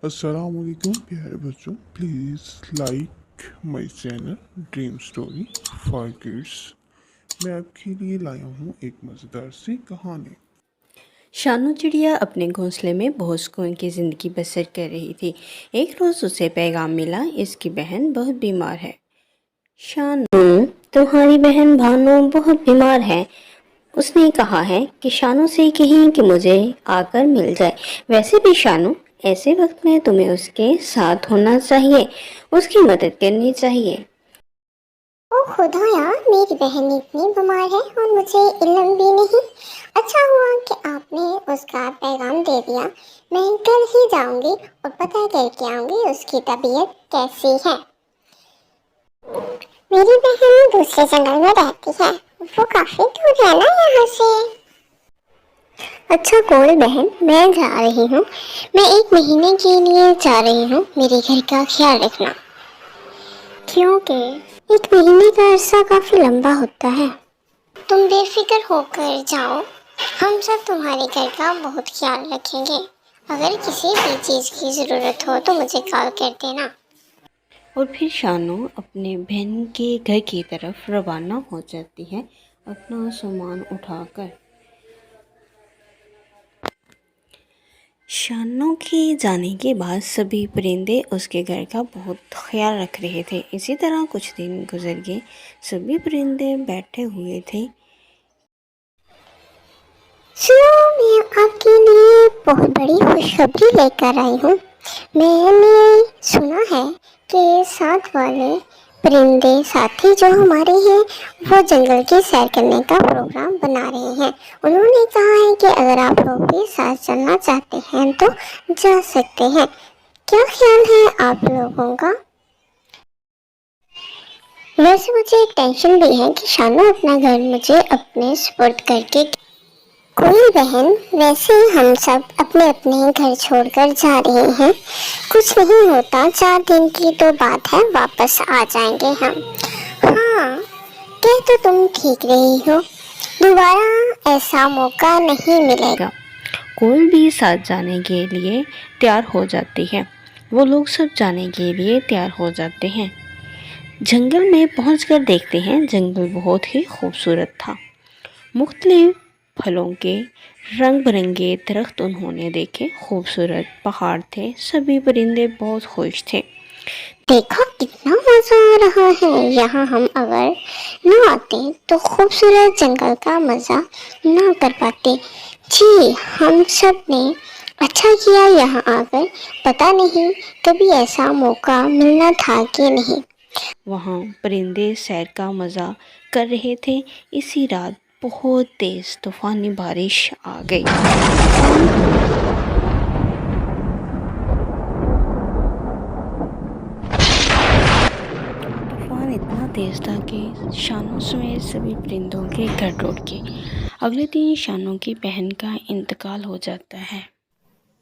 अस्सलाम वालेकुम प्यारे बच्चों, please like my channel dream story for kids. मैं आपके लिए लाया हूँ एक मज़ेदार सी कहानी। शानू चिड़िया अपने घोंसले में बहुत सुकून की ज़िंदगी बसर कर रही थी। एक रोज़ उसे पैगाम मिला, इसकी बहन बहुत बीमार है। शानू, तुम्हारी बहन भानु बहुत बीमार है। उसने कहा है कि शानू से कहें कि मुझे आकर मिल जाए। वैसे भी शानू, ऐसे वक्त में तुम्हें उसके साथ होना चाहिए, उसकी मदद करनी चाहिए। ओ खुदाया, मेरी बहन इतनी बीमार है और मुझे इल्म भी नहीं। अच्छा हुआ कि आपने उसका पैगाम दे दिया। मैं कल ही जाऊंगी और पता करके आऊंगी उसकी तबीयत कैसी है। मेरी बहन दूसरे जंगल में रहती है, वो काफी दूर है ना यहाँ से। अच्छा कोल बहन, मैं जा रही हूँ। मैं 1 महीने के लिए जा रही हूँ। मेरे घर का ख्याल रखना, क्योंकि 1 महीने का अरसा काफी लंबा होता है। तुम बेफिक्र होकर जाओ, हम सब तुम्हारे घर का बहुत ख्याल रखेंगे। अगर किसी भी चीज़ की ज़रूरत हो तो मुझे कॉल कर देना। और फिर शानू अपने बहन के घर की तरफ रवाना हो जाती है, अपना सामान उठाकर। शानू के जाने के बाद सभी परिंदे उसके घर का बहुत ख्याल रख रहे थे। इसी तरह कुछ दिन गुजर गए। सभी परिंदे बैठे हुए थे। सुनो, मैं आपके लिए बहुत बड़ी खुशखबरी लेकर आई हूँ। मैंने सुना है कि साथ वाले परिंदे साथी जो हमारे हैं, वो जंगल की सैर करने का प्रोग्राम बना रहे हैं। उन्होंने कहा है कि अगर आप लोग भी साथ चलना चाहते हैं तो जा सकते हैं। क्या ख्याल है आप लोगों का? वैसे मुझे एक टेंशन भी है कि शानू अपना घर मुझे अपने सुपुर्द करके। कोई बहन, वैसे हम सब अपने अपने घर छोड़कर जा रहे हैं। कुछ नहीं होता, 4 दिन की तो बात है, वापस आ जाएंगे हम। हाँ, कह तो तुम ठीक रही हो, दोबारा ऐसा मौका नहीं मिलेगा। कोयल भी साथ जाने के लिए तैयार हो जाती है। वो लोग सब जाने के लिए तैयार हो जाते हैं। जंगल में पहुंचकर देखते हैं जंगल बहुत ही खूबसूरत था। मुख्तलिफ फलों के रंग बिरंगे दरख्त उन्होंने देखे, खूबसूरत पहाड़ थे। सभी परिंदे बहुत खुश थे। देखो कितना मजा आ रहा है यहाँ। हम अगर न आते तो खूबसूरत जंगल का मजा ना कर पाते। जी, हम सब ने अच्छा किया यहाँ आकर। पता नहीं कभी ऐसा मौका मिलना था कि नहीं। वहाँ परिंदे सैर का मज़ा कर रहे थे। इसी रात बहुत तेज़ तूफ़ानी बारिश आ गई। तूफान इतना तेज़ था कि शानू समेत सभी परिंदों के घर टूट गए। अगले दिन शानू की बहन का इंतकाल हो जाता है।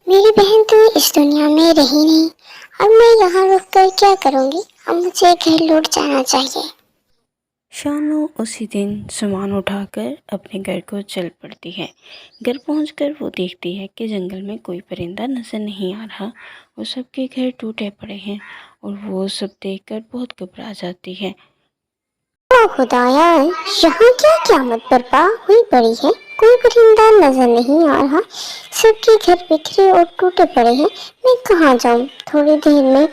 मेरी बहन तो इस दुनिया में रही नहीं। अब मैं यहाँ रुक कर क्या करूँगी? अब मुझे घर लौट जाना चाहिए। शानू उसी दिन सामान उठाकर अपने घर को चल पड़ती है। घर पहुंचकर वो देखती है कि जंगल में कोई परिंदा नजर नहीं आ रहा। वो सबके घर टूटे पड़े हैं और वो सब देखकर बहुत घबरा जाती है। ओ खुदाया, यहाँ क्या क़यामत बर्पा हुई पड़ी है? कोई परिंदा नजर नहीं आ रहा। सबके घर बिखरे और टूटे पड़े हैं। मैं कहाँ जाऊँ? थोड़ी देर में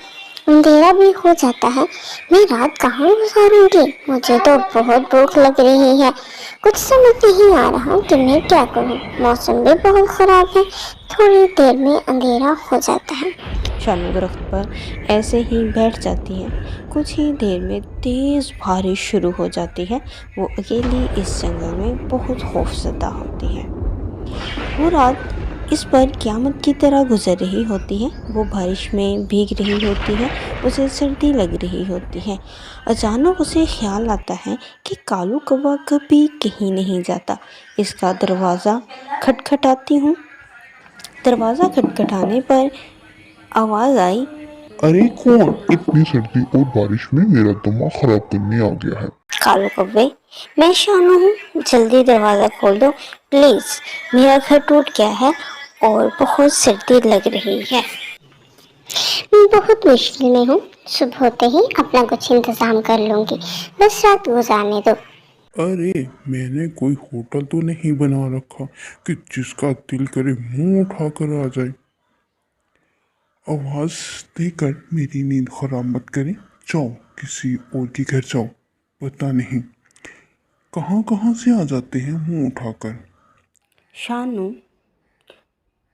अंधेरा भी हो जाता है। मैं रात कहाँ गुजारूंगी? मुझे तो बहुत भूख लग रही है। कुछ समझ नहीं आ रहा कि मैं क्या करूँ। मौसम भी बहुत ख़राब है। थोड़ी देर में अंधेरा हो जाता है। शानू दरख्त पर ऐसे ही बैठ जाती है। कुछ ही देर में तेज़ बारिश शुरू हो जाती है। वो अकेली इस जंगल में बहुत खौफजदा होती है। वो रात इस पर क़यामत की तरह गुजर रही होती है। वो बारिश में भीग रही होती है, उसे सर्दी लग रही होती है। अचानक उसे ख्याल आता है कि कालू कौवा कभी कहीं नहीं जाता। इसका दरवाज़ा खटखटाती हूँ। दरवाज़ा खटखटाने पर आवाज़ आई, अरे कौन? इतनी सर्दी और बारिश में मेरा दिमाग खराब करने आ गया है। कालू कौवे, मैं शानू हूँ, जल्दी दरवाज़ा खोल दो प्लीज़। मेरा घर टूट गया है और बहुत सर्दी लग रही है। मैं बहुत मुश्किल में हूँ, सुबह होते ही अपना कुछ इंतजाम कर लूंगी, बस रात गुजारने दो। अरे मैंने कोई होटल तो नहीं बना रखा कि जिसका दिल करे मुंह उठा कर आ जाए। आवाज देकर मेरी नींद खराब मत करें। जाओ किसी और के घर जाओ। पता नहीं कहाँ कहाँ से आ जाते हैं मुंह उठाकर। शानू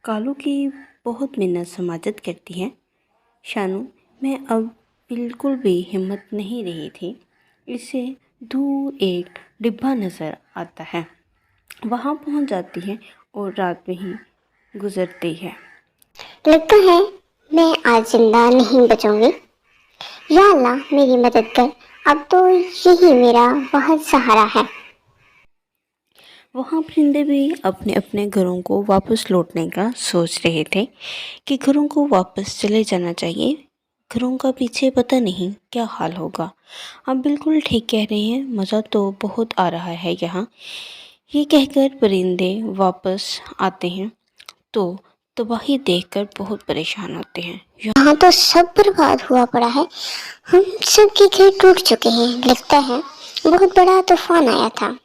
कालू की बहुत मिन्नत समाजत करती है। शानू, मैं अब बिल्कुल भी हिम्मत नहीं रही थी। इससे दूर एक डिब्बा नज़र आता है। वहाँ पहुँच जाती है और रात में ही गुजरती है। लगता है मैं आज जिंदा नहीं बचूंगी। या अल्लाह मेरी मदद कर, अब तो यही मेरा बहुत सहारा है। वहाँ परिंदे भी अपने अपने घरों को वापस लौटने का सोच रहे थे कि घरों को वापस चले जाना चाहिए। घरों का पीछे पता नहीं क्या हाल होगा। आप बिल्कुल ठीक कह रहे हैं, मज़ा तो बहुत आ रहा है यहाँ। ये कहकर परिंदे वापस आते हैं तो तबाही देखकर बहुत परेशान होते हैं। यहाँ तो सब बर्बाद हुआ पड़ा है। हम सबके घर टूट चुके हैं। लगता है बहुत बड़ा तूफान आया था।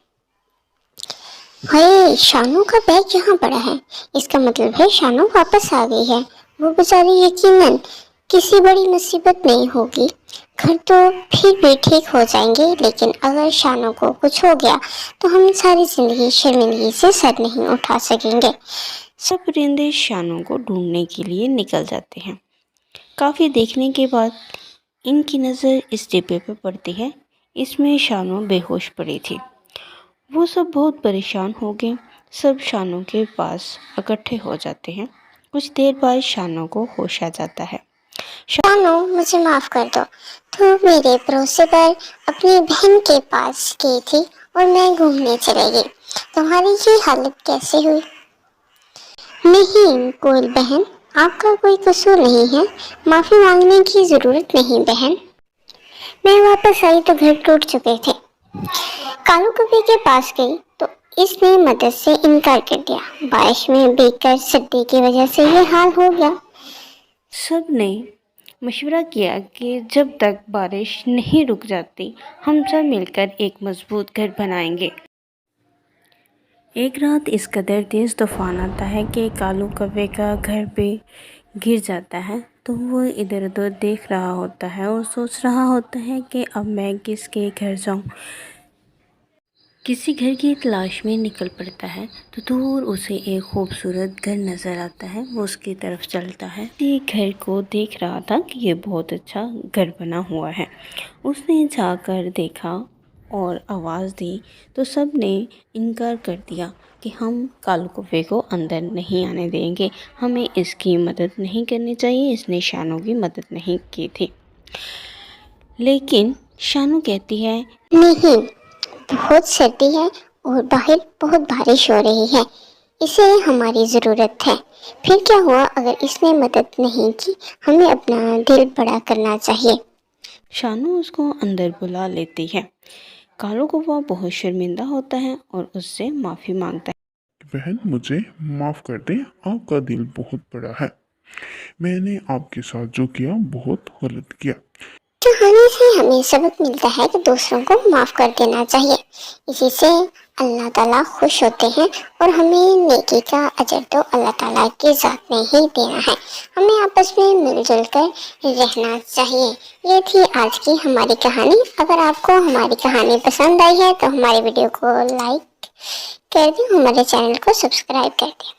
हाय, शानू का बैग यहाँ पड़ा है। इसका मतलब है शानू वापस आ गई है। वो बेचारी यकीनन किसी बड़ी मुसीबत नहीं होगी। घर तो फिर भी ठीक हो जाएंगे, लेकिन अगर शानू को कुछ हो गया तो हम सारी जिंदगी शर्मिंदगी से सर नहीं उठा सकेंगे। सब परिंदे शानू को ढूंढने के लिए निकल जाते हैं। काफ़ी देखने के बाद इनकी नज़र इस डिब्बे पर पड़ती है। इसमें शानू बेहोश पड़ी थी। वो सब बहुत परेशान हो गए। सब शानू के पास इकट्ठे हो जाते हैं। कुछ देर बाद शानू को होश आ जाता है। शानू, मुझे माफ कर दो। तू मेरे भरोसे पर अपनी बहन के पास गई थी और मैं घूमने चले गई। तुम्हारी ये हालत कैसे हुई? नहीं कोयल बहन, आपका कोई कसूर नहीं है। माफी मांगने की जरूरत नहीं बहन। मैं वापस आई तो घर टूट चुके थे। कालू कभी के पास गई तो इसने मदद से इनकार कर दिया। बारिश में भीगकर सर्दी की वजह से ये हाल हो गया। सब ने मशवरा किया कि जब तक बारिश नहीं रुक जाती हम सब मिलकर एक मजबूत घर बनाएंगे। एक रात इस कदर तेज़ तूफान आता है कि कालू कौवे का घर पे गिर जाता है। तो वो इधर उधर देख रहा होता है और सोच रहा होता है कि अब मैं किसके घर जाऊं। किसी घर की तलाश में निकल पड़ता है तो दूर उसे एक खूबसूरत घर नज़र आता है। वो उसकी तरफ चलता है। ये घर को देख रहा था कि ये बहुत अच्छा घर बना हुआ है। उसने जाकर देखा और आवाज़ दी तो सब ने इनकार कर दिया कि हम कालू कौवे को अंदर नहीं आने देंगे। हमें इसकी मदद नहीं करनी चाहिए। इसने शानू की मदद नहीं की थी। लेकिन शानू कहती है, नहीं, बहुत सर्दी है और बाहर बहुत बारिश हो रही है, इसे हमारी ज़रूरत है। फिर क्या हुआ अगर इसने मदद नहीं की? हमें अपना दिल बड़ा करना चाहिए। शानू उसको अंदर बुला लेती है। कालू कौवा बहुत शर्मिंदा होता है और उससे माफ़ी मांगता है। बहन मुझे माफ़ कर दें, आपका दिल बहुत बड़ा है। मैंने आपके साथ जो किया बहुत गलत किया। कहानी से हमें सबक मिलता है कि दूसरों को माफ कर देना चाहिए। इसी से अल्लाह ताला खुश होते हैं और हमें नेकी का अजर तो अल्लाह ताला की ज़ात में ही देना है। हमें आपस में मिलजुल कर रहना चाहिए। ये थी आज की हमारी कहानी। अगर आपको हमारी कहानी पसंद आई है तो हमारी वीडियो को लाइक कर दें, हमारे चैनल को सब्सक्राइब कर दें।